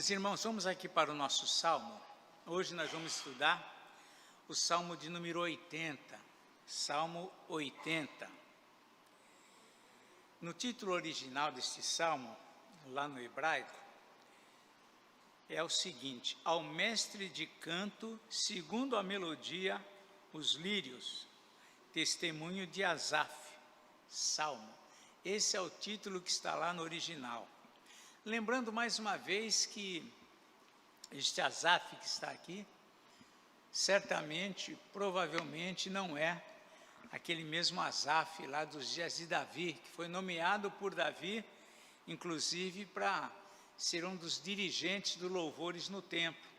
Meus irmãos, vamos aqui para o nosso Salmo. Hoje nós vamos estudar o Salmo de número 80. Salmo 80. No título original deste Salmo, lá no hebraico, é o seguinte: ao mestre de canto, segundo a melodia, os lírios, testemunho de Asaf, Salmo. Esse é o título que está lá no original. Lembrando mais uma vez que este Asaf que está aqui, certamente, provavelmente não é aquele mesmo Asaf lá dos dias de Davi, que foi nomeado por Davi, inclusive para ser um dos dirigentes do louvores no templo.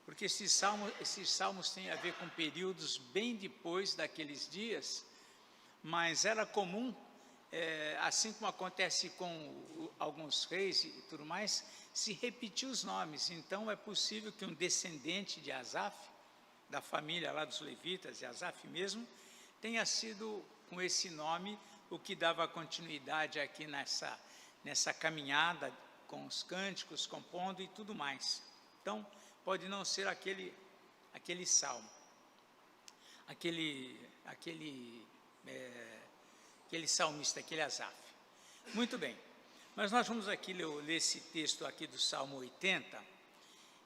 Porque esses salmos têm a ver com períodos bem depois daqueles dias, mas era comum, assim como acontece com alguns reis e tudo mais, se repetir os nomes. Então é possível que um descendente de Asaf, da família lá dos levitas, de Asaf mesmo, tenha sido com esse nome o que dava continuidade aqui nessa caminhada com os cânticos, compondo e tudo mais. Então pode não ser aquele salmo, aquele salmista, aquele Asaf. Muito bem, mas nós vamos aqui ler esse texto aqui do Salmo 80,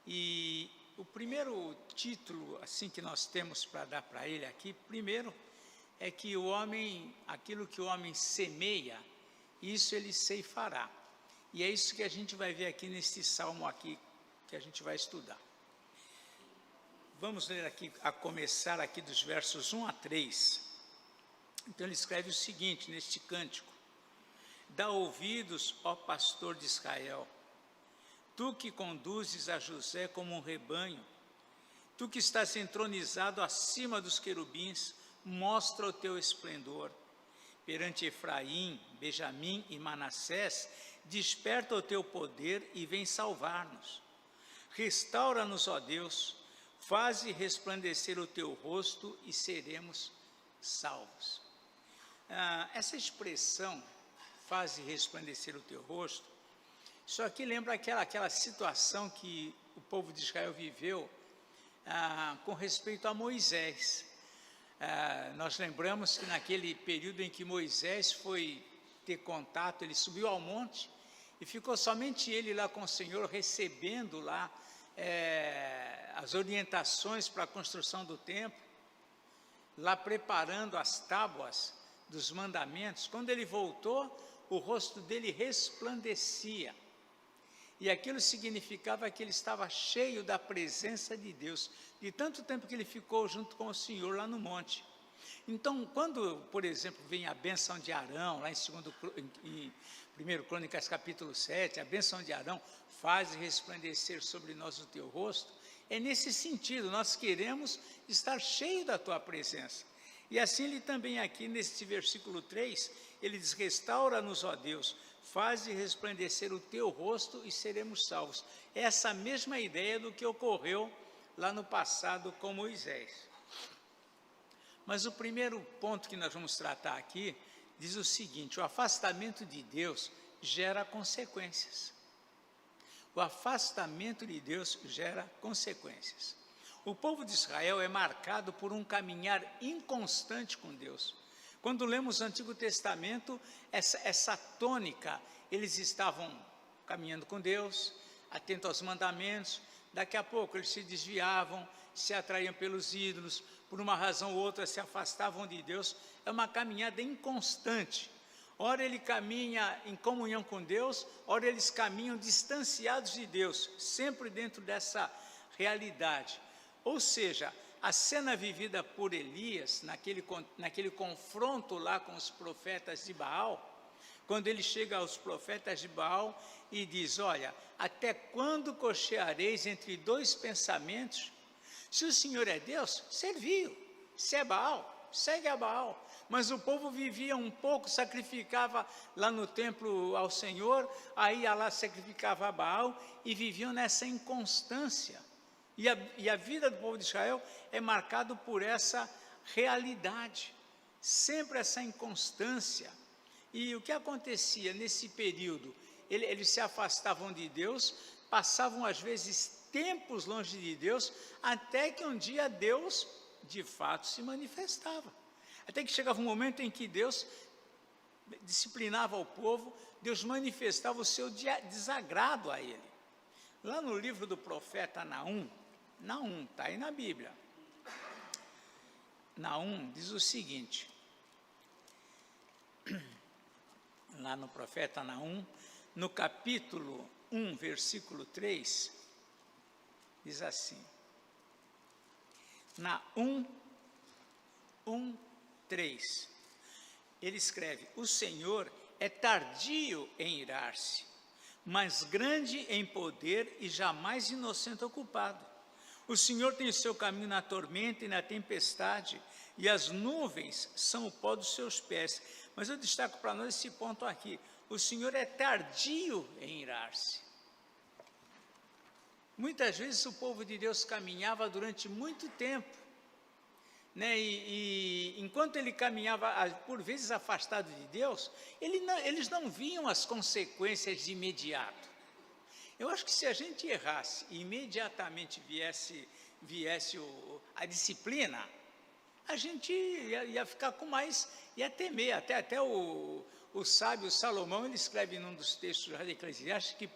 e o primeiro título assim que nós temos para dar para ele aqui, primeiro, é que aquilo que o homem semeia, isso ele ceifará. E é isso que a gente vai ver aqui neste Salmo aqui, que a gente vai estudar. Vamos ler aqui, a começar aqui dos versos 1 a 3. Então ele escreve o seguinte neste cântico: dá ouvidos, ó pastor de Israel, tu que conduzes a José como um rebanho, tu que estás entronizado acima dos querubins, mostra o teu esplendor. Perante Efraim, Benjamim e Manassés, desperta o teu poder e vem salvar-nos. Restaura-nos, ó Deus, faze resplandecer o teu rosto e seremos salvos. Essa expressão, faze resplandecer o teu rosto, isso aqui lembra aquela situação que o povo de Israel viveu com respeito a Moisés. Nós lembramos que naquele período em que Moisés foi ter contato, ele subiu ao monte e ficou somente ele lá com o Senhor, recebendo lá as orientações para a construção do templo, lá preparando as tábuas dos mandamentos. Quando ele voltou, o rosto dele resplandecia, e aquilo significava que ele estava cheio da presença de Deus, de tanto tempo que ele ficou junto com o Senhor lá no monte. Então, quando, por exemplo, vem a bênção de Arão, lá em 1 Crônicas capítulo 7, a bênção de Arão, faz resplandecer sobre nós o teu rosto, é nesse sentido, nós queremos estar cheio da tua presença. E assim ele também aqui, nesse versículo 3, ele diz: restaura-nos, ó Deus, faze resplandecer o teu rosto e seremos salvos. É essa mesma ideia do que ocorreu lá no passado com Moisés. Mas o primeiro ponto que nós vamos tratar aqui diz o seguinte: o afastamento de Deus gera consequências. O afastamento de Deus gera consequências. O povo de Israel é marcado por um caminhar inconstante com Deus. Quando lemos o Antigo Testamento, essa tônica, eles estavam caminhando com Deus, atentos aos mandamentos, daqui a pouco eles se desviavam, se atraíam pelos ídolos, por uma razão ou outra se afastavam de Deus. É uma caminhada inconstante. Ora ele caminha em comunhão com Deus, ora eles caminham distanciados de Deus, sempre dentro dessa realidade. Ou seja, a cena vivida por Elias, naquele confronto lá com os profetas de Baal, quando ele chega aos profetas de Baal e diz: olha, até quando cocheareis entre dois pensamentos? Se o Senhor é Deus, serviu. Se é Baal, segue a Baal. Mas o povo vivia um pouco, sacrificava lá no templo ao Senhor, aí ia lá, sacrificava a Baal, e viviam nessa inconstância. E a vida do povo de Israel é marcado por essa realidade, sempre essa inconstância. E o que acontecia nesse período? Eles se afastavam de Deus, passavam às vezes tempos longe de Deus, até que um dia Deus de fato se manifestava. Até que chegava um momento em que Deus disciplinava o povo, Deus manifestava o seu desagrado a ele. Lá no livro do profeta Naum, está aí na Bíblia, Naum diz o seguinte, lá no profeta Naum, no capítulo 1, versículo 3, diz assim, Naum 1, 3, ele escreve, o Senhor é tardio em irar-se, mas grande em poder e jamais inocente ou culpado. O Senhor tem o seu caminho na tormenta e na tempestade, e as nuvens são o pó dos seus pés. Mas eu destaco para nós esse ponto aqui, o Senhor é tardio em irar-se. Muitas vezes o povo de Deus caminhava durante muito tempo, né? E enquanto ele caminhava, por vezes afastado de Deus, eles não viam as consequências de imediato. Eu acho que se a gente errasse e imediatamente viesse a disciplina, a gente ia ficar com mais, ia temer. Até o sábio Salomão, ele escreve num dos textos da Eclesiastes que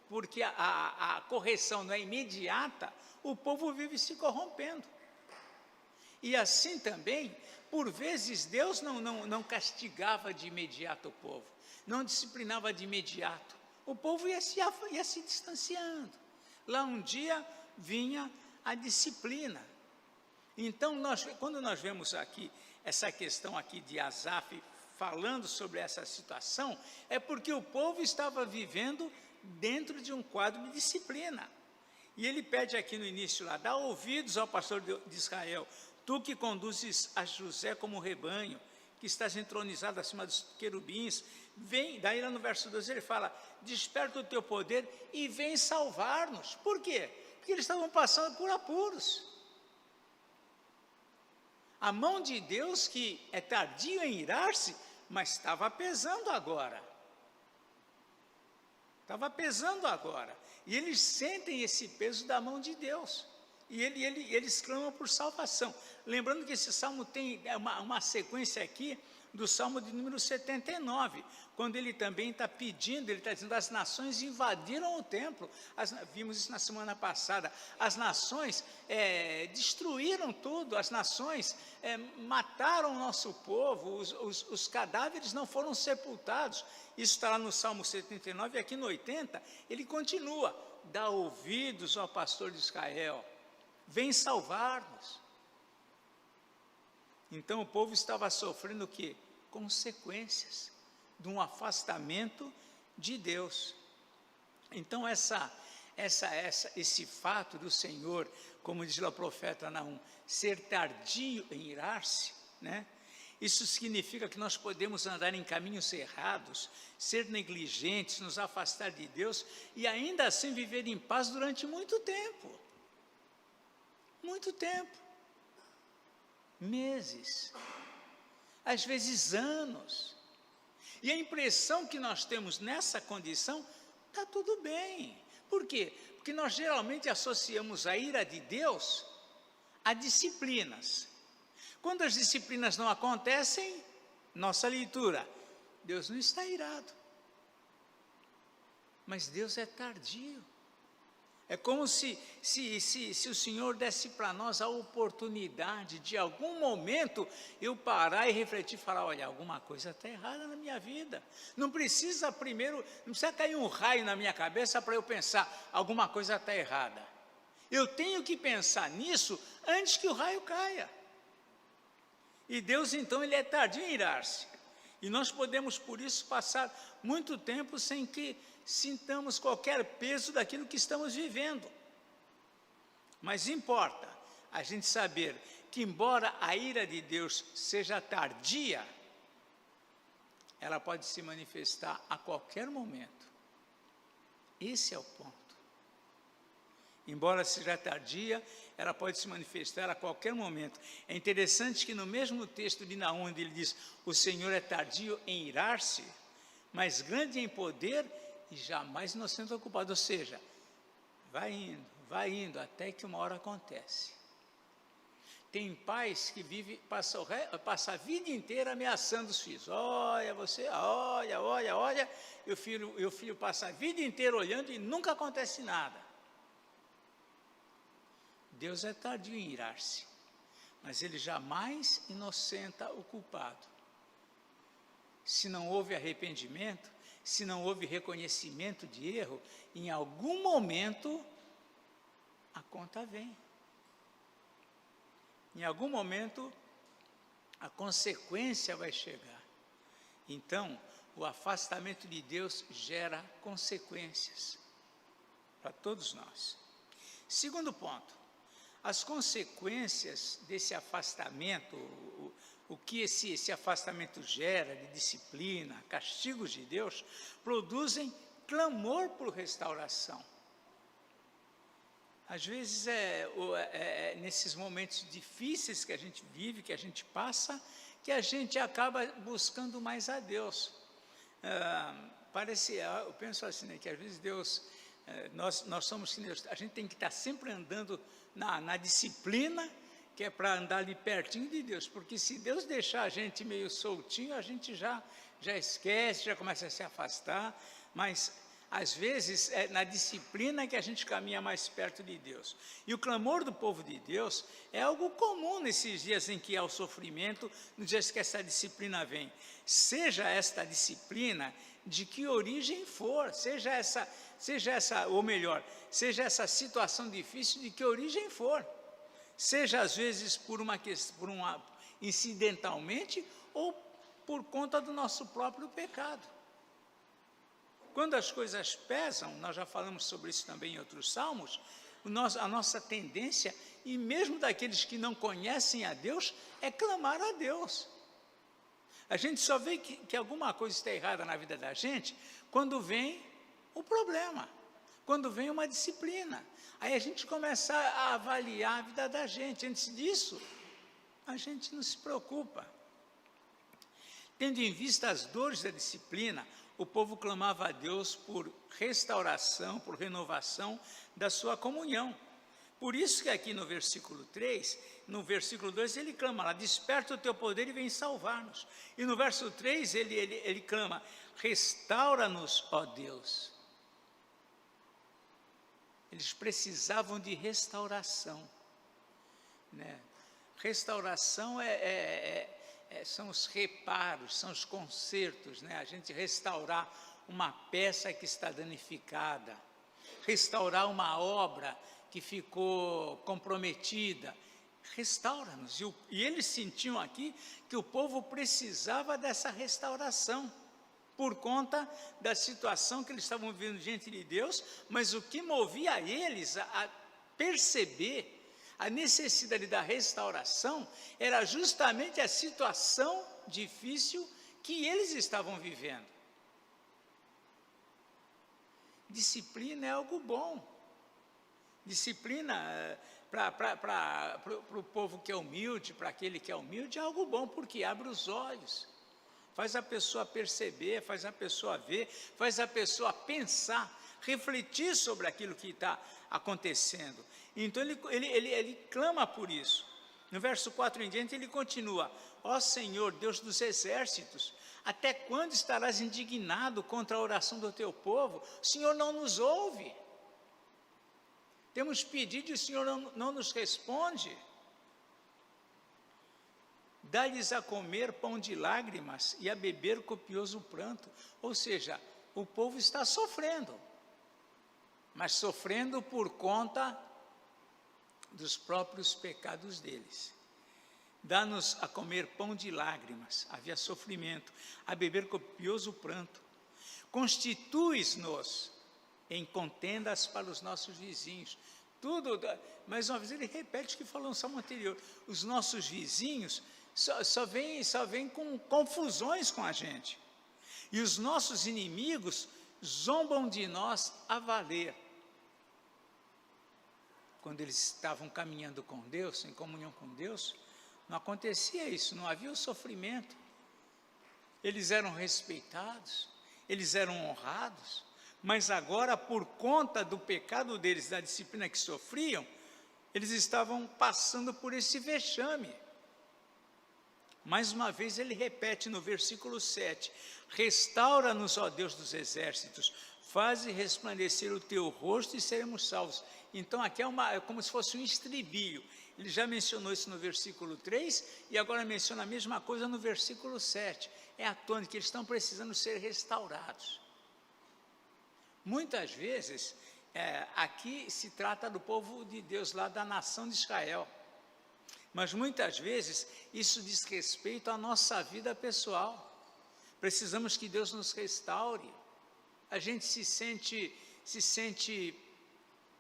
porque a correção não é imediata, o povo vive se corrompendo. E assim também, por vezes, Deus não castigava de imediato o povo, não disciplinava de imediato. O povo ia se distanciando. Lá um dia vinha a disciplina. Então, quando nós vemos aqui, essa questão aqui de Asaf falando sobre essa situação, é porque o povo estava vivendo dentro de um quadro de disciplina. E ele pede aqui no início lá, dá ouvidos ao pastor de Israel, tu que conduzes a José como rebanho, que estás entronizado acima dos querubins, vem, daí lá no verso 12 ele fala, desperta o teu poder e vem salvar-nos. Por quê? Porque eles estavam passando por apuros. A mão de Deus, que é tardio em irar-se, mas estava pesando agora. Estava pesando agora. E eles sentem esse peso da mão de Deus. E eles clamam por salvação. Lembrando que esse salmo tem uma sequência aqui do salmo de número 79, quando ele também está pedindo, ele está dizendo, as nações invadiram o templo, vimos isso na semana passada, as nações destruíram tudo, as nações mataram o nosso povo, os cadáveres não foram sepultados. Isso está lá no Salmo 79, e aqui no 80, ele continua, dá ouvidos ao pastor de Israel, vem salvar-nos. Então o povo estava sofrendo o quê? Consequências de um afastamento de Deus. Então esse fato do Senhor, como diz lá o profeta Naum, ser tardio em irar-se, né? Isso significa que nós podemos andar em caminhos errados, ser negligentes, nos afastar de Deus e ainda assim viver em paz durante muito tempo. Muito tempo. Meses. Às vezes anos. E a impressão que nós temos nessa condição, está tudo bem. Por quê? Porque nós geralmente associamos a ira de Deus a disciplinas. Quando as disciplinas não acontecem, nossa leitura, Deus não está irado. Mas Deus é tardio. É como se o Senhor desse para nós a oportunidade de algum momento eu parar e refletir e falar, olha, alguma coisa está errada na minha vida. Não precisa cair um raio na minha cabeça para eu pensar, alguma coisa está errada. Eu tenho que pensar nisso antes que o raio caia. E Deus, então, ele é tardio em irar-se. E nós podemos, por isso, passar muito tempo sem que sintamos qualquer peso daquilo que estamos vivendo. Mas importa a gente saber que, embora a ira de Deus seja tardia, ela pode se manifestar a qualquer momento. Esse é o ponto. Embora seja tardia, ela pode se manifestar a qualquer momento. É interessante que no mesmo texto de Naum, onde ele diz, o Senhor é tardio em irar-se, mas grande em poder e jamais inocente ou culpado. Ou seja, vai indo, até que uma hora acontece. Tem pais que passa a vida inteira ameaçando os filhos. Olha, olha, e o filho passa a vida inteira olhando e nunca acontece nada. Deus é tardio em irar-se, mas Ele jamais inocenta o culpado. Se não houve arrependimento, se não houve reconhecimento de erro, em algum momento a conta vem. Em algum momento a consequência vai chegar. Então, o afastamento de Deus gera consequências para todos nós. Segundo ponto, as consequências desse afastamento, o que esse afastamento gera de disciplina, castigos de Deus, produzem clamor por restauração. Às vezes nesses momentos difíceis que a gente vive, que a gente passa, que a gente acaba buscando mais a Deus. Eu penso assim, né, que às vezes Deus, nós somos assim, a gente tem que estar sempre andando na disciplina, que é para andar ali pertinho de Deus, porque se Deus deixar a gente meio soltinho, a gente já esquece, já começa a se afastar, mas às vezes é na disciplina que a gente caminha mais perto de Deus. E o clamor do povo de Deus é algo comum nesses dias em que há o sofrimento, nos dias que essa disciplina vem. Seja esta disciplina de que origem for, seja essa, ou melhor, seja essa situação difícil de que origem for. Seja às vezes incidentalmente ou por conta do nosso próprio pecado. Quando as coisas pesam, nós já falamos sobre isso também em outros salmos, a nossa tendência, e mesmo daqueles que não conhecem a Deus, é clamar a Deus. A gente só vê que alguma coisa está errada na vida da gente quando vem o problema, quando vem uma disciplina. Aí a gente começa a avaliar a vida da gente. Antes disso, a gente não se preocupa. Tendo em vista as dores da disciplina, o povo clamava a Deus por restauração, por renovação da sua comunhão. Por isso que aqui no versículo 3, no versículo 2, ele clama lá, desperta o teu poder e vem salvar-nos. E no verso 3, ele clama, restaura-nos, ó Deus. Eles precisavam de restauração, né? Restauração são os reparos, são os consertos, né? A gente restaurar uma peça que está danificada, restaurar uma obra que ficou comprometida. Restaura-nos. E eles sentiam aqui que o povo precisava dessa restauração, por conta da situação que eles estavam vivendo diante de Deus, mas o que movia eles a perceber a necessidade da restauração era justamente a situação difícil que eles estavam vivendo. Disciplina é algo bom. Disciplina para o povo que é humilde, para aquele que é humilde, é algo bom, porque abre os olhos, faz a pessoa perceber, faz a pessoa ver, faz a pessoa pensar, refletir sobre aquilo que está acontecendo. Então ele clama por isso. No verso 4 em diante ele continua, ó Senhor, Deus dos exércitos, até quando estarás indignado contra a oração do teu povo? O Senhor não nos ouve. Temos pedido e o Senhor não nos responde. Dá-lhes a comer pão de lágrimas e a beber copioso pranto. Ou seja, o povo está sofrendo, mas sofrendo por conta dos próprios pecados deles. Dá-nos a comer pão de lágrimas, havia sofrimento, a beber copioso pranto. Constituis-nos em contendas para os nossos vizinhos. Tudo, mais uma vez ele repete o que falou no salmo anterior, os nossos vizinhos só vêm com confusões com a gente, e os nossos inimigos zombam de nós a valer. Quando eles estavam caminhando com Deus, em comunhão com Deus, não acontecia isso, não havia o sofrimento. Eles eram respeitados, eles eram honrados, Mas agora, por conta do pecado deles, da disciplina que sofriam, eles estavam passando por esse vexame. Mais uma vez ele repete no versículo 7, restaura-nos, ó Deus dos exércitos, faze resplandecer o teu rosto e seremos salvos. Então aqui é como se fosse um estribilho. Ele já mencionou isso no versículo 3 e agora menciona a mesma coisa no versículo 7. É a tônica, eles estão precisando ser restaurados. Muitas vezes, aqui se trata do povo de Deus, lá da nação de Israel. Mas muitas vezes, isso diz respeito à nossa vida pessoal. Precisamos que Deus nos restaure. A gente se sente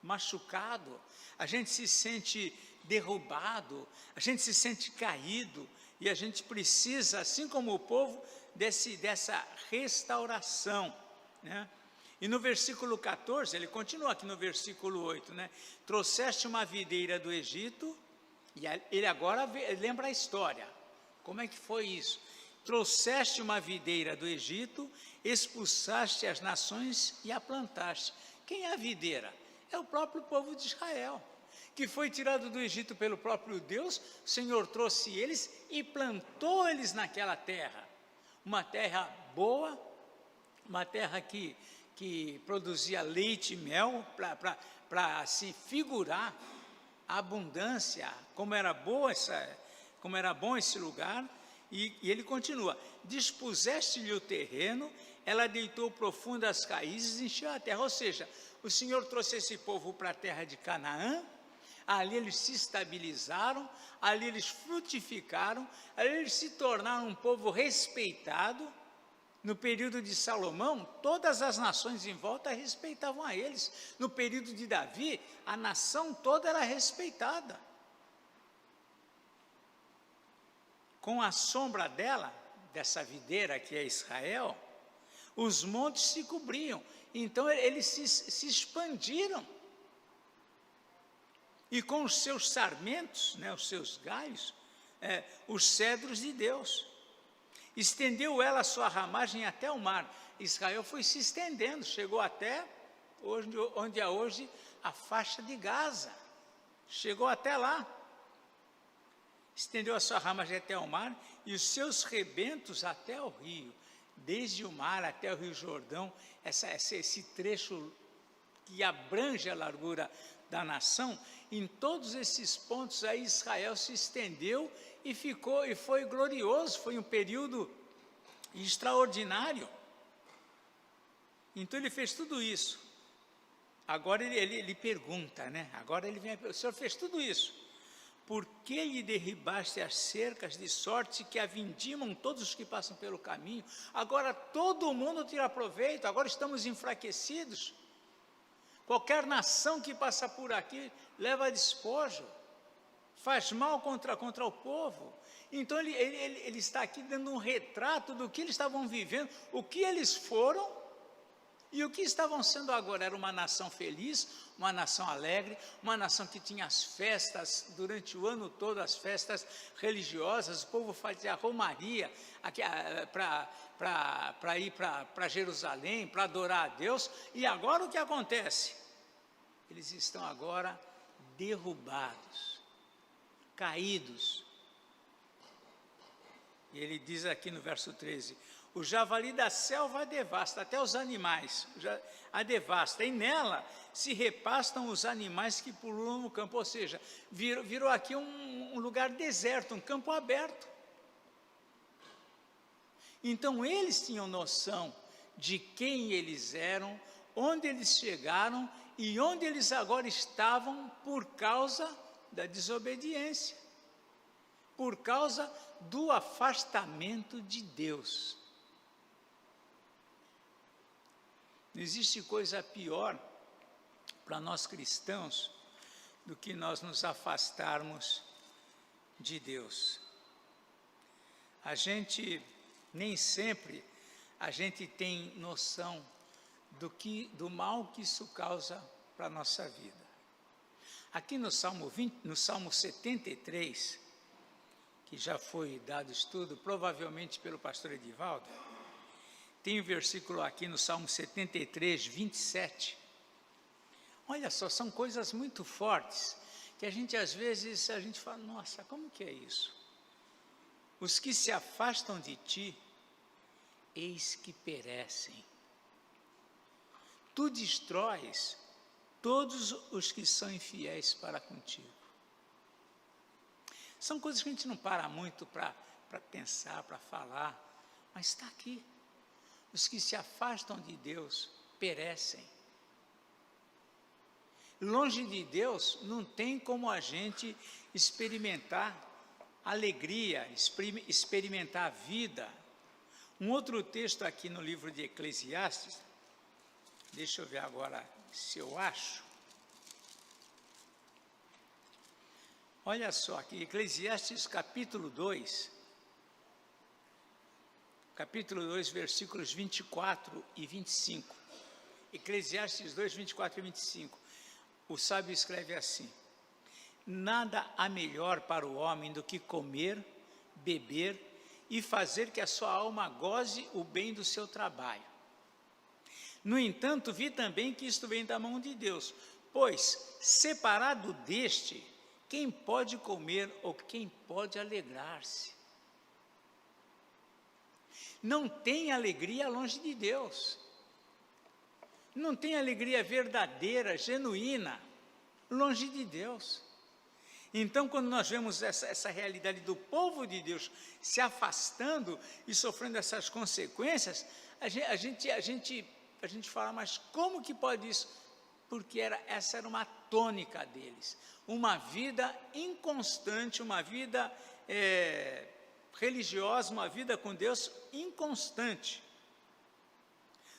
machucado, a gente se sente derrubado, a gente se sente caído, e a gente precisa, assim como o povo, dessa restauração, né? E no versículo 14, ele continua aqui no versículo 8, né? Trouxeste uma videira do Egito, e ele agora lembra a história. Como é que foi isso? Trouxeste uma videira do Egito, expulsaste as nações e a plantaste. Quem é a videira? É o próprio povo de Israel, que foi tirado do Egito pelo próprio Deus. O Senhor trouxe eles e plantou eles naquela terra. Uma terra boa, uma terra que produzia leite e mel, para se figurar a abundância, como era bom esse lugar. E ele continua, dispuseste-lhe o terreno, ela deitou profundas raízes e encheu a terra. Ou seja, o Senhor trouxe esse povo para a terra de Canaã, ali eles se estabilizaram, ali eles frutificaram, ali eles se tornaram um povo respeitado. No período de Salomão, todas as nações em volta respeitavam a eles. No período de Davi, a nação toda era respeitada. Com a sombra dessa videira que é Israel, os montes se cobriam. Então eles se expandiram. E com os seus sarmentos, né, os seus galhos, os cedros de Deus. Estendeu ela a sua ramagem até o mar. Israel foi se estendendo, chegou até onde é hoje a faixa de Gaza. Chegou até lá. Estendeu a sua ramagem até o mar e os seus rebentos até o rio. Desde o mar até o rio Jordão, esse trecho que abrange a largura da nação, em todos esses pontos aí Israel se estendeu e foi glorioso, foi um período extraordinário. Então ele fez tudo isso. Agora ele pergunta, né? Agora ele vem, o Senhor fez tudo isso. Por que lhe derribaste as cercas de sorte que a vindimam todos os que passam pelo caminho? Agora todo mundo tira proveito, agora estamos enfraquecidos. Qualquer nação que passa por aqui leva despojo, faz mal contra o povo. Então ele está aqui dando um retrato do que eles estavam vivendo, o que eles foram e o que estavam sendo agora. Era uma nação feliz, uma nação alegre, uma nação que tinha as festas durante o ano todo, as festas religiosas. O povo fazia romaria para ir para Jerusalém, para adorar a Deus. E agora o que acontece? Eles estão agora derrubados, caídos. E ele diz aqui no verso 13, o javali da selva a devasta, até os animais a devasta, e nela se repastam os animais que pululam no campo. Ou seja, virou aqui um lugar deserto, um campo aberto. Então eles tinham noção de quem eles eram, onde eles chegaram e onde eles agora estavam por causa da desobediência, por causa do afastamento de Deus. Não existe coisa pior para nós cristãos do que nós nos afastarmos de Deus. Nem sempre a gente tem noção do mal que isso causa para a nossa vida. Aqui no Salmo 73, que já foi dado estudo, provavelmente pelo pastor Edivaldo, Tem um versículo aqui no Salmo 73, 27. Olha só, são coisas muito fortes, que a gente às vezes, a gente fala, nossa, como que é isso? Os que se afastam de ti, eis que perecem. Tu destróis todos os que são infiéis para contigo. São coisas que a gente não para muito para pensar, para falar, mas está aqui. Os que se afastam de Deus perecem. Longe de Deus não tem como a gente experimentar alegria, experimentar a vida. Um outro texto aqui no livro de Eclesiastes, deixa eu ver agora se eu acho. Olha só aqui, Eclesiastes capítulo 2, versículos 24 e 25. Eclesiastes 2, 24 e 25. O sábio escreve assim: nada há melhor para o homem do que comer, beber e fazer que a sua alma goze o bem do seu trabalho. No entanto, vi também que isto vem da mão de Deus, pois, separado deste, quem pode comer ou quem pode alegrar-se? Não tem alegria longe de Deus. Não tem alegria verdadeira, genuína, longe de Deus. Então, quando nós vemos essa realidade do povo de Deus se afastando e sofrendo essas consequências, a gente fala, mas como que pode isso? Porque essa era uma tônica deles, uma vida inconstante, uma vida religiosa, uma vida com Deus inconstante.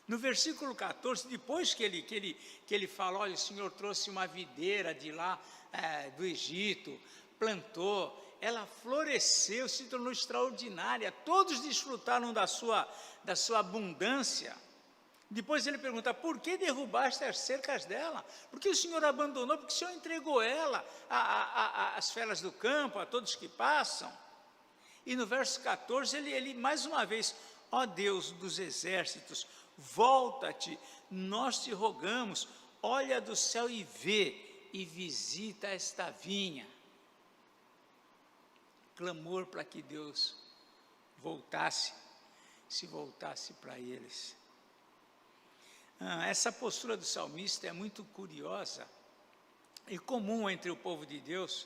No versículo 14, depois que ele fala, olha, o Senhor trouxe uma videira de lá, do Egito, plantou, ela floresceu, se tornou extraordinária, todos desfrutaram da sua abundância. Depois ele pergunta, por que derrubaste as cercas dela? Por que o Senhor abandonou? Porque o Senhor entregou ela às feras do campo, a todos que passam. E no verso 14, ele mais uma vez, ó Deus dos exércitos, volta-te, nós te rogamos, olha do céu e vê, e visita esta vinha. Clamor para que Deus se voltasse para eles. Essa postura do salmista é muito curiosa e comum entre o povo de Deus,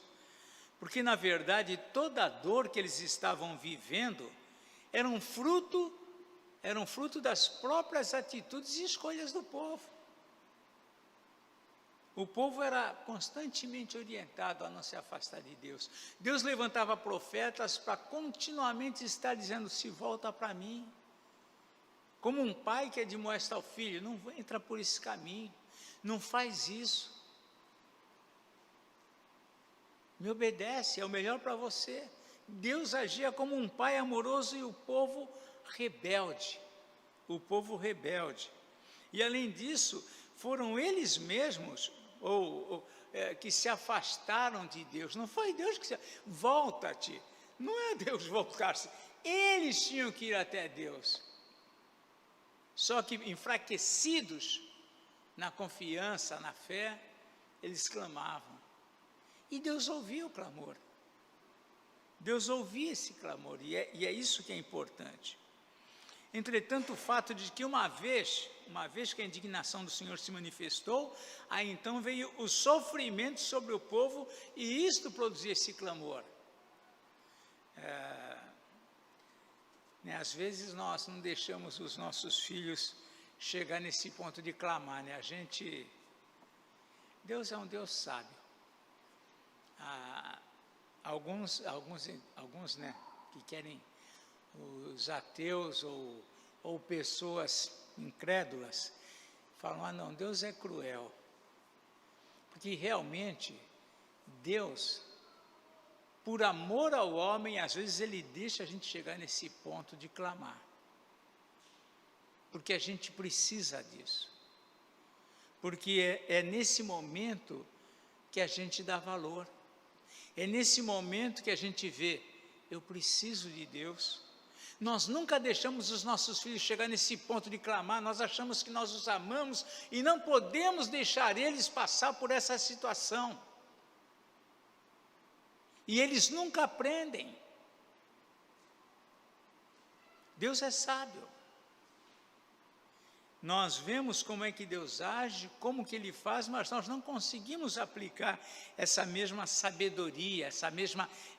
porque na verdade toda a dor que eles estavam vivendo era um fruto das próprias atitudes e escolhas do povo. O povo era constantemente orientado a não se afastar de Deus. Deus levantava profetas para continuamente estar dizendo, se volta para mim. Como um pai que admoesta ao filho, não entra por esse caminho, não faz isso. Me obedece, é o melhor para você. Deus agia como um pai amoroso e o povo rebelde. E além disso, foram eles mesmos que se afastaram de Deus. Não foi Deus que volta-te. Não é Deus voltar-se. Eles tinham que ir até Deus. Só que enfraquecidos na confiança, na fé, eles clamavam. E Deus ouvia o clamor. Deus ouvia esse clamor, e é isso que é importante. Entretanto, o fato de que uma vez que a indignação do Senhor se manifestou, aí então veio o sofrimento sobre o povo, e isto produzia esse clamor. Às vezes nós não deixamos os nossos filhos chegar nesse ponto de clamar, né? Deus é um Deus sábio. Alguns, né, que querem, os ateus ou pessoas incrédulas, falam, não, Deus é cruel. Porque realmente, Deus, por amor ao homem, às vezes ele deixa a gente chegar nesse ponto de clamar. Porque a gente precisa disso. Porque é nesse momento que a gente dá valor. É nesse momento que a gente vê, eu preciso de Deus. Nós nunca deixamos os nossos filhos chegar nesse ponto de clamar, nós achamos que nós os amamos e não podemos deixar eles passar por essa situação. E eles nunca aprendem. Deus é sábio. Nós vemos como é que Deus age, como que Ele faz, mas nós não conseguimos aplicar essa mesma sabedoria,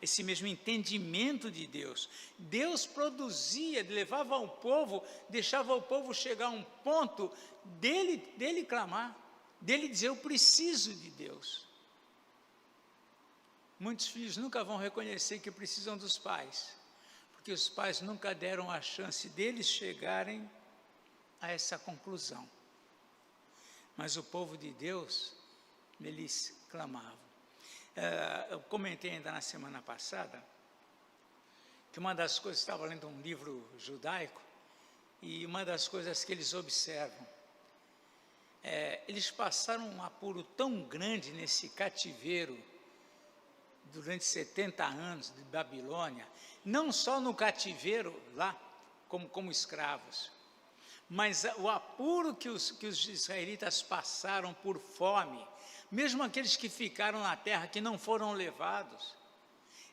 esse mesmo entendimento de Deus. Deus produzia, levava ao povo, deixava o povo chegar a um ponto dele clamar, dele dizer, eu preciso de Deus. Muitos filhos nunca vão reconhecer que precisam dos pais, porque os pais nunca deram a chance deles chegarem a essa conclusão. Mas o povo de Deus, eles clamavam. Eu comentei ainda na semana passada, que uma das coisas, estava lendo um livro judaico, e uma das coisas que eles observam, eles passaram um apuro tão grande nesse cativeiro, durante 70 anos de Babilônia, não só no cativeiro lá, como escravos, mas o apuro que os israelitas passaram por fome, mesmo aqueles que ficaram na terra, que não foram levados,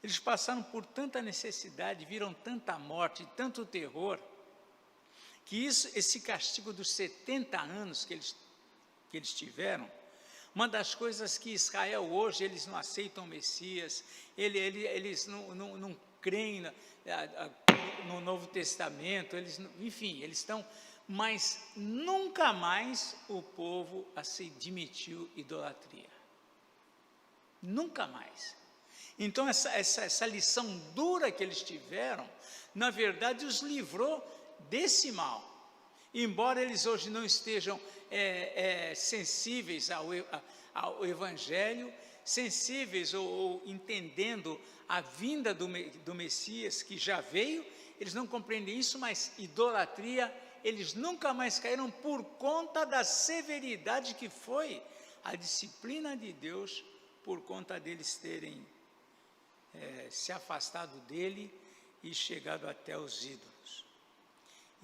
eles passaram por tanta necessidade, viram tanta morte, tanto terror, que esse castigo dos 70 anos que eles tiveram, uma das coisas que Israel hoje, eles não aceitam o Messias, eles não creem no Novo Testamento, enfim, eles estão... Mas nunca mais o povo se admitiu idolatria. Nunca mais. Então, essa lição dura que eles tiveram, na verdade, os livrou desse mal. Embora eles hoje não estejam sensíveis ao Evangelho, sensíveis ou entendendo a vinda do Messias, que já veio, eles não compreendem isso, mas idolatria, eles nunca mais caíram por conta da severidade que foi a disciplina de Deus, por conta deles terem se afastado dele e chegado até os ídolos.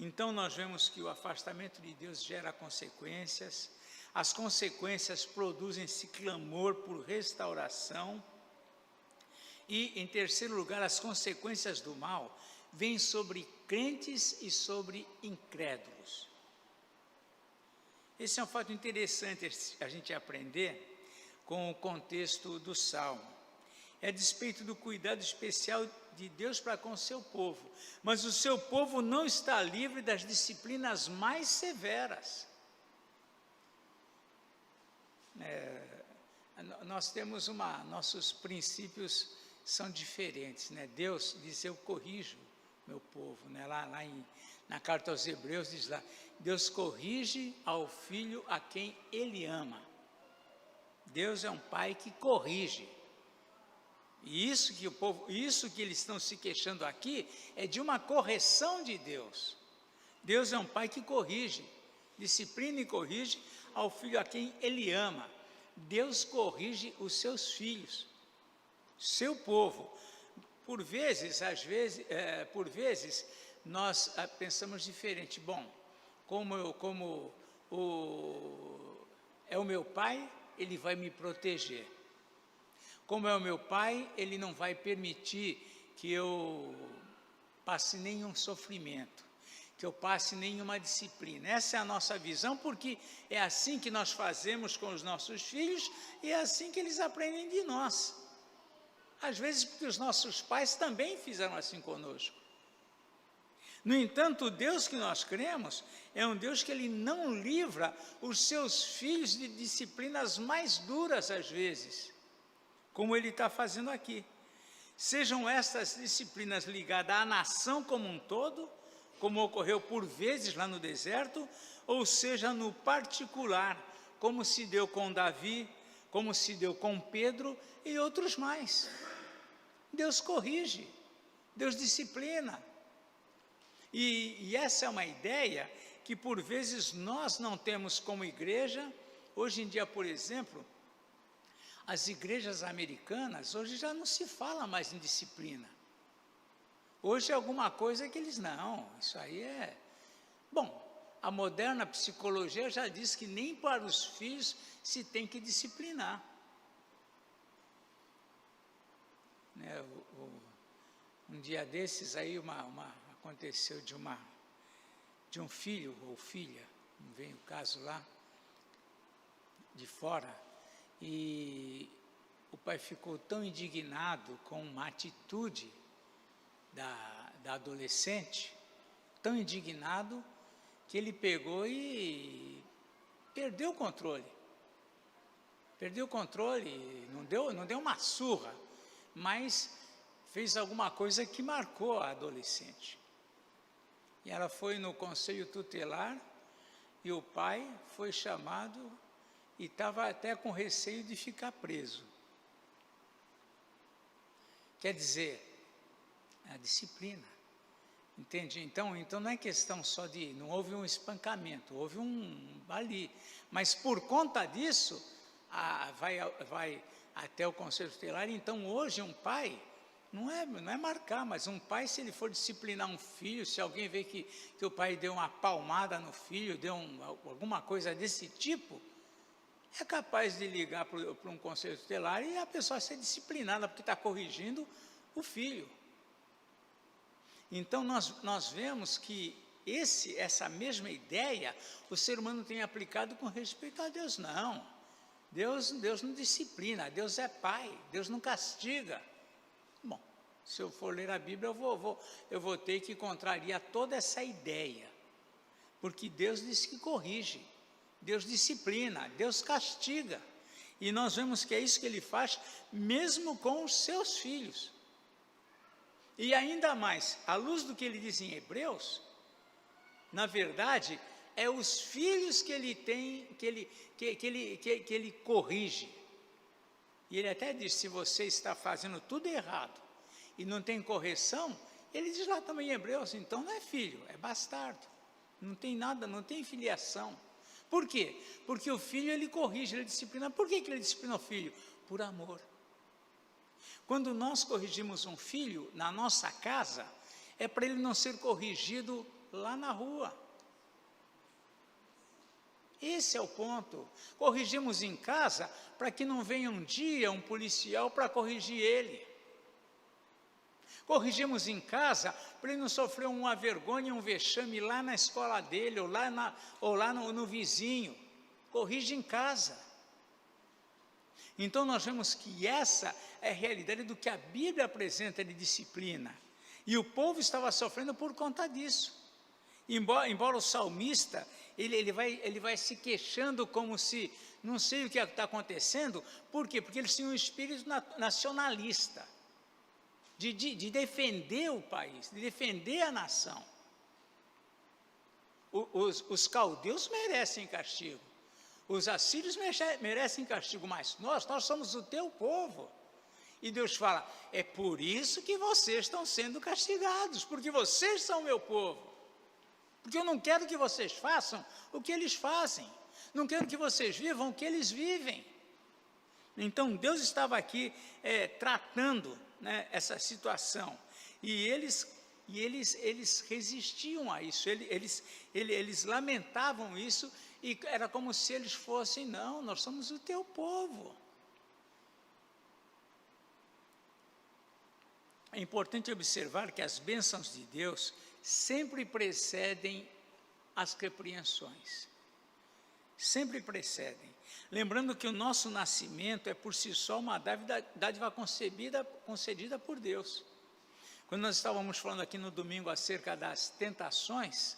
Então nós vemos que o afastamento de Deus gera consequências, as consequências produzem esse clamor por restauração, e em terceiro lugar, as consequências do mal vêm sobre crentes e sobre incrédulos. Esse é um fato interessante a gente aprender com o contexto do Salmo. É a despeito do cuidado especial de Deus para com o seu povo, mas o seu povo não está livre das disciplinas mais severas. Nós temos nossos princípios são diferentes, né? Deus diz, eu corrijo meu povo, né? Na carta aos Hebreus diz lá, Deus corrige ao filho a quem Ele ama. Deus é um pai que corrige. E isso que eles estão se queixando aqui é de uma correção de Deus. Deus é um pai que corrige, disciplina e corrige ao filho a quem Ele ama. Deus corrige os seus filhos, seu povo. Por vezes nós pensamos diferente. Bom, como é o meu pai, ele vai me proteger. Como é o meu pai, ele não vai permitir que eu passe nenhum sofrimento, que eu passe nenhuma disciplina. Essa é a nossa visão, porque é assim que nós fazemos com os nossos filhos e é assim que eles aprendem de nós. Às vezes porque os nossos pais também fizeram assim conosco. No entanto, o Deus que nós cremos é um Deus que Ele não livra os seus filhos de disciplinas mais duras às vezes, como Ele está fazendo aqui. Sejam estas disciplinas ligadas à nação como um todo, como ocorreu por vezes lá no deserto, ou seja, no particular, como se deu com Davi, como se deu com Pedro e outros mais. Deus corrige, Deus disciplina. E essa é uma ideia que por vezes nós não temos como igreja. Hoje em dia, por exemplo, as igrejas americanas, hoje já não se fala mais em disciplina. Hoje é alguma coisa que eles não, isso aí é... Bom, a moderna psicologia já diz que nem para os filhos se tem que disciplinar. Né, um dia desses aí aconteceu de um filho ou filha, não vem o caso lá, de fora, e o pai ficou tão indignado com uma atitude da adolescente, tão indignado, que ele pegou e perdeu o controle. Perdeu o controle, não deu uma surra, mas fez alguma coisa que marcou a adolescente. E ela foi no conselho tutelar, e o pai foi chamado e estava até com receio de ficar preso. Quer dizer, a disciplina, entende? Então não é questão só de, não houve um espancamento, houve um ali, mas por conta disso, vai até o conselho tutelar. Então hoje um pai, não é marcar, mas um pai, se ele for disciplinar um filho, se alguém vê que o pai deu uma palmada no filho, deu alguma coisa desse tipo, é capaz de ligar para um conselho tutelar e a pessoa ser disciplinada, porque está corrigindo o filho. Então nós vemos que essa mesma ideia, o ser humano tem aplicado com respeito a Deus. Não, Deus não disciplina, Deus é pai, Deus não castiga. Bom, se eu for ler a Bíblia, eu vou ter que contrariar toda essa ideia, porque Deus diz que corrige, Deus disciplina, Deus castiga, e nós vemos que é isso que Ele faz, mesmo com os seus filhos. E ainda mais, à luz do que Ele diz em Hebreus, na verdade, é os filhos que Ele tem, que ele corrige. E Ele até diz, se você está fazendo tudo errado e não tem correção, Ele diz lá também em Hebreus, então não é filho, é bastardo. Não tem nada, não tem filiação. Por quê? Porque o filho, ele corrige, ele disciplina. Por que ele disciplina o filho? Por amor. Quando nós corrigimos um filho na nossa casa, é para ele não ser corrigido lá na rua. Esse é o ponto. Corrigimos em casa para que não venha um dia um policial para corrigir ele. Corrigimos em casa para ele não sofrer uma vergonha, um vexame lá na escola dele, ou lá no vizinho. Corrige em casa. Então nós vemos que essa é a realidade do que a Bíblia apresenta de disciplina. E o povo estava sofrendo por conta disso. Embora o salmista, ele vai se queixando como se, não sei o que está acontecendo. Por quê? Porque eles tinham um espírito nacionalista, de defender o país, de defender a nação. Os caldeus merecem castigo, os assírios merecem castigo, mas nós somos o teu povo. E Deus fala, é por isso que vocês estão sendo castigados, porque vocês são meu povo. Porque eu não quero que vocês façam o que eles fazem, não quero que vocês vivam o que eles vivem. Então Deus estava aqui tratando, né, essa situação, e eles resistiam a isso, eles lamentavam isso, e era como se eles fossem, não, nós somos o teu povo. É importante observar que as bênçãos de Deus sempre precedem as repreensões, sempre precedem. Lembrando que o nosso nascimento é por si só uma dádiva concedida por Deus. Quando nós estávamos falando aqui no domingo acerca das tentações,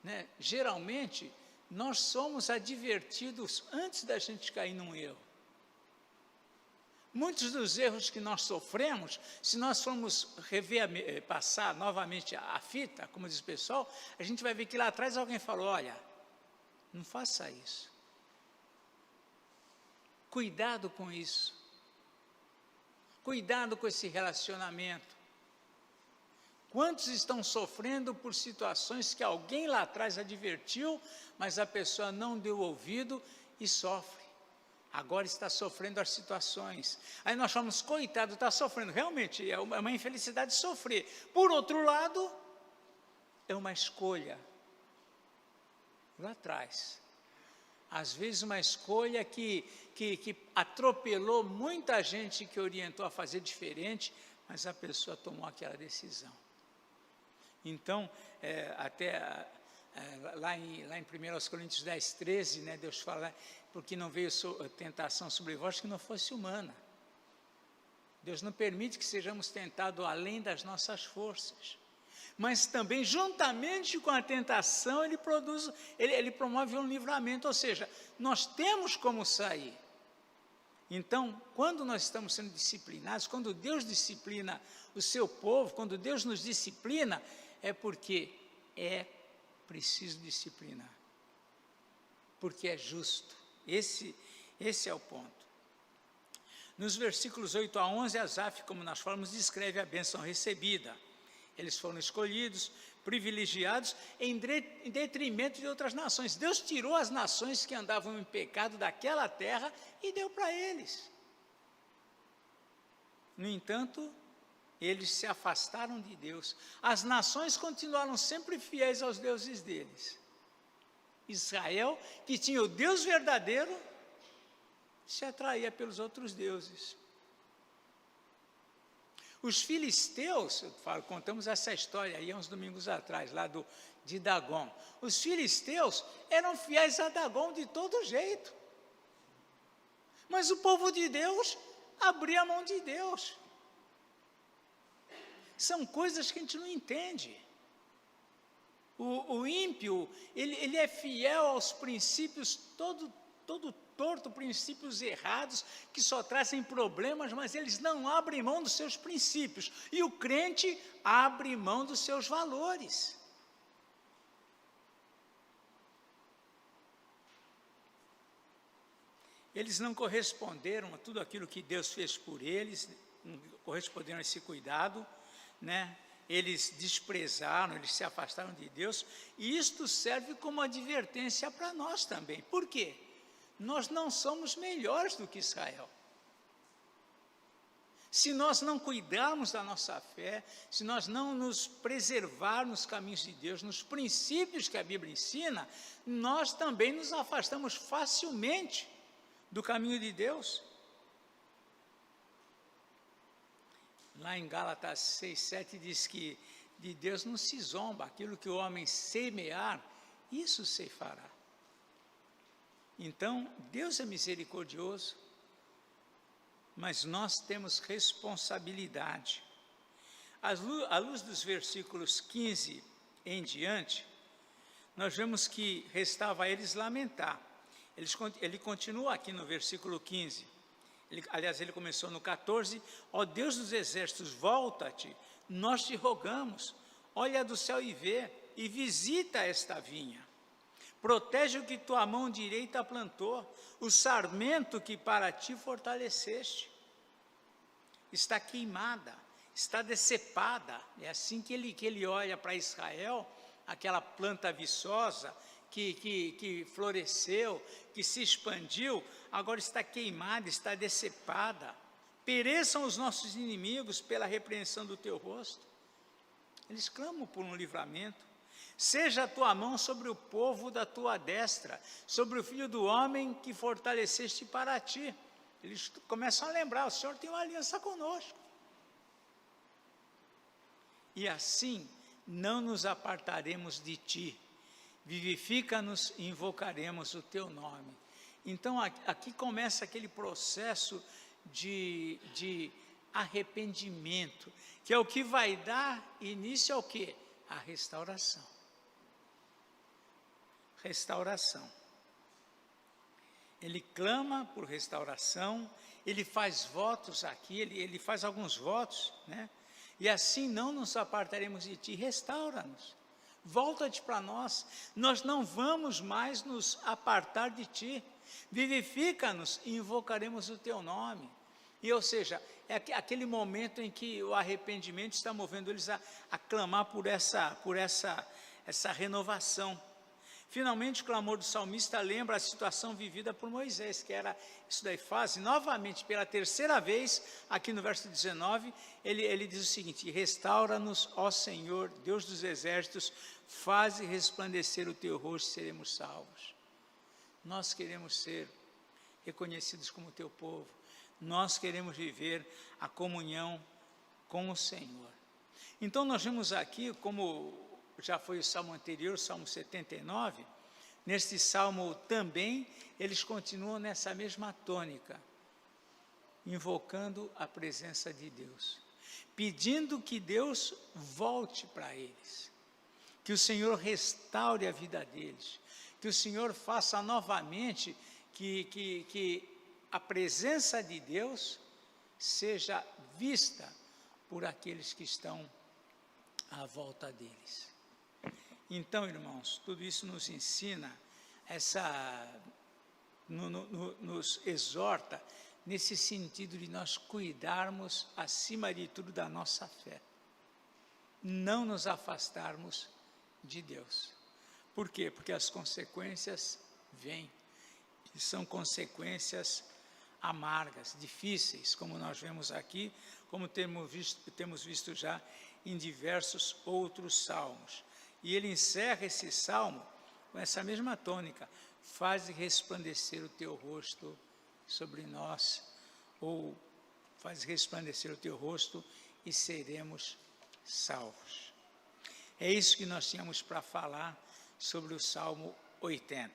né, geralmente nós somos advertidos antes da gente cair num erro. Muitos dos erros que nós sofremos, se nós formos passar novamente a fita, como diz o pessoal, a gente vai ver que lá atrás alguém falou, olha, não faça isso. Cuidado com isso. Cuidado com esse relacionamento. Quantos estão sofrendo por situações que alguém lá atrás advertiu, mas a pessoa não deu ouvido e sofre. agora está sofrendo as situações. Aí nós falamos, coitado, está sofrendo. Realmente, é uma infelicidade sofrer. Por outro lado, é uma escolha. Lá atrás. Às vezes uma escolha que atropelou muita gente que orientou a fazer diferente, mas a pessoa tomou aquela decisão. Então, lá em 1 Coríntios 10, 13, né, Deus fala, porque não veio tentação sobre vós que não fosse humana. Deus não permite que sejamos tentados além das nossas forças. Mas também, juntamente com a tentação, ele promove um livramento, ou seja, nós temos como sair. Então, quando nós estamos sendo disciplinados, quando Deus disciplina o seu povo, quando Deus nos disciplina, é porque é preciso disciplinar. Porque é justo. Esse é o ponto. Nos versículos 8 a 11, Asaf, como nós falamos, descreve a bênção recebida. Eles foram escolhidos, privilegiados, em detrimento de outras nações. Deus tirou as nações que andavam em pecado daquela terra e deu para eles. No entanto, eles se afastaram de Deus. As nações continuaram sempre fiéis aos deuses deles. Israel, que tinha o Deus verdadeiro, se atraía pelos outros deuses. Os filisteus, contamos essa história aí há uns domingos atrás, lá de Dagom. Os filisteus eram fiéis a Dagom de todo jeito. Mas o povo de Deus abria a mão de Deus. São coisas que a gente não entende. O ímpio, ele é fiel aos princípios todo torto, princípios errados, que só trazem problemas, mas eles não abrem mão dos seus princípios. E o crente abre mão dos seus valores. Eles não corresponderam a tudo aquilo que Deus fez por eles, não corresponderam a esse cuidado, né? Eles desprezaram, eles se afastaram de Deus, e isto serve como advertência para nós também. Por quê? Nós não somos melhores do que Israel. Se nós não cuidarmos da nossa fé, se nós não nos preservarmos nos caminhos de Deus, nos princípios que a Bíblia ensina, nós também nos afastamos facilmente do caminho de Deus. Lá em Gálatas 6, 7 diz que de Deus não se zomba, aquilo que o homem semear, isso ceifará. Então, Deus é misericordioso, mas nós temos responsabilidade. À luz dos versículos 15 em diante, nós vemos que restava a eles lamentar. Ele continua aqui no versículo 15. Ele começou no 14, ó Deus dos exércitos, volta-te, nós te rogamos, olha do céu e vê, e visita esta vinha. Protege o que tua mão direita plantou, o sarmento que para ti fortaleceste. Está queimada, está decepada. É assim que ele olha para Israel, aquela planta viçosa que floresceu, que se expandiu, agora está queimada, está decepada. Pereçam os nossos inimigos pela repreensão do teu rosto. Eles clamam por um livramento. Seja a tua mão sobre o povo da tua destra, sobre o filho do homem que fortaleceste para ti. Eles começam a lembrar, o Senhor tem uma aliança conosco. E assim, não nos apartaremos de ti. Vivifica-nos e invocaremos o teu nome. Então, aqui começa aquele processo de arrependimento, que é o que vai dar início ao quê? A restauração. Restauração. Ele clama por restauração, ele faz votos aqui, ele faz alguns votos, né? E assim não nos apartaremos de ti, restaura-nos, volta-te para nós não vamos mais nos apartar de ti, vivifica-nos e invocaremos o teu nome. E, ou seja, é aquele momento em que o arrependimento está movendo eles a clamar por essa renovação. Finalmente, o clamor do salmista lembra a situação vivida por Moisés, que era isso daí, faz novamente, pela terceira vez, aqui no verso 19, ele diz o seguinte: restaura-nos, ó Senhor, Deus dos exércitos, faze resplandecer o teu rosto e seremos salvos. Nós queremos ser reconhecidos como teu povo, nós queremos viver a comunhão com o Senhor. Então nós vemos aqui, como já foi o salmo anterior, o salmo 79, neste salmo também, eles continuam nessa mesma tônica, invocando a presença de Deus, pedindo que Deus volte para eles, que o Senhor restaure a vida deles, que o Senhor faça novamente que a presença de Deus seja vista por aqueles que estão à volta deles. Então, irmãos, tudo isso nos ensina, nos exorta nesse sentido de nós cuidarmos, acima de tudo, da nossa fé. Não nos afastarmos de Deus. Por quê? Porque as consequências vêm, e são consequências amargas, difíceis, como nós vemos aqui, como temos visto já em diversos outros salmos. E ele encerra esse salmo com essa mesma tônica: faze resplandecer o teu rosto sobre nós, ou faz resplandecer o teu rosto e seremos salvos. É isso que nós tínhamos para falar sobre o Salmo 80.